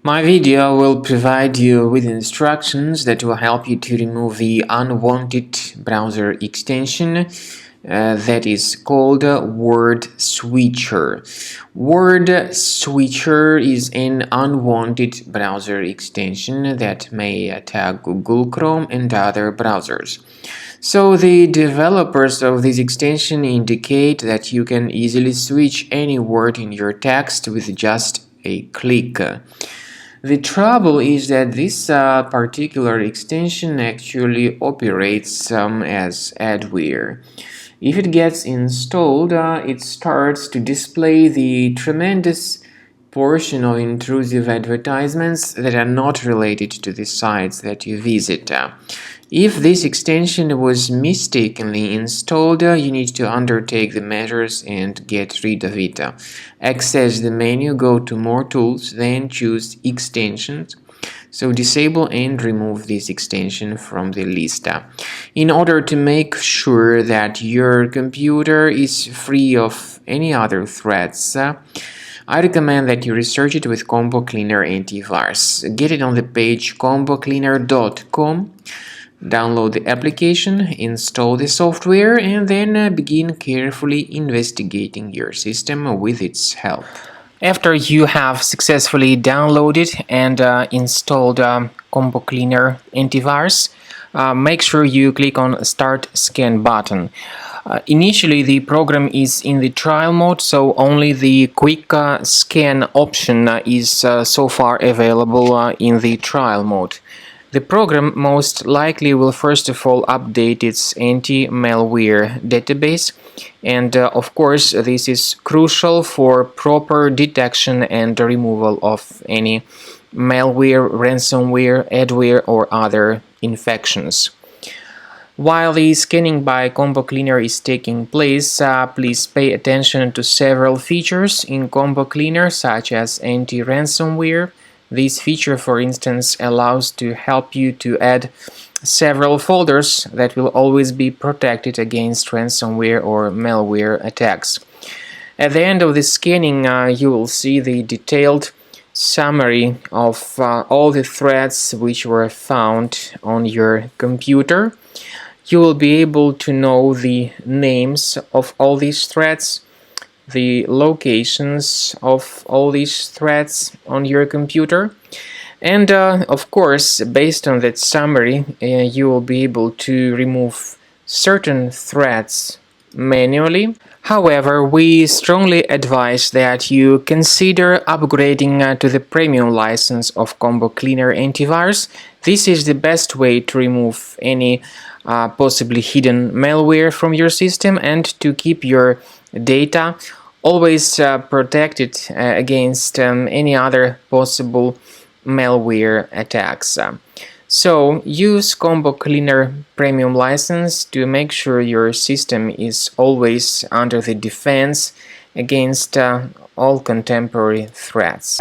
My video will provide you with instructions that will help you to remove the unwanted browser extension that is called Word Switcher. Word Switcher is an unwanted browser extension that may attack Google Chrome and other browsers. So the developers of this extension indicate that you can easily switch any word in your text with just a click. The trouble is that this particular extension actually operates as adware. If it gets installed, it starts to display the tremendous portion of intrusive advertisements that are not related to the sites that you visit. If this extension was mistakenly installed, you need to undertake the measures and get rid of it. Access the menu, go to More Tools, then choose Extensions. So disable and remove this extension from the list. In order to make sure that your computer is free of any other threats, I recommend that you research it with Combo Cleaner Antivirus. Get it on the page combocleaner.com. Download the application, install the software, and then begin carefully investigating your system with its help. After you have successfully downloaded and installed Combo Cleaner Antivirus, make sure you click on Start Scan button. Initially, the program is in the trial mode, so only the quick scan option is so far available in the trial mode. The program most likely will first of all update its anti-malware database, and of course this is crucial for proper detection and removal of any malware, ransomware, adware or other infections. While the scanning by Combo Cleaner is taking place, please pay attention to several features in Combo Cleaner such as anti-ransomware. This feature, for instance, allows to help you to add several folders that will always be protected against ransomware or malware attacks. At the end of the scanning, you will see the detailed summary of all the threats which were found on your computer. You will be able to know the names of all these threats, the locations of all these threats on your computer, and of course, based on that summary, you will be able to remove certain threats manually. However, we strongly advise that you consider upgrading to the premium license of Combo Cleaner Antivirus. This is the best way to remove any possibly hidden malware from your system and to keep your data always protected against any other possible malware attacks. So use Combo Cleaner Premium license to make sure your system is always under the defense against all contemporary threats.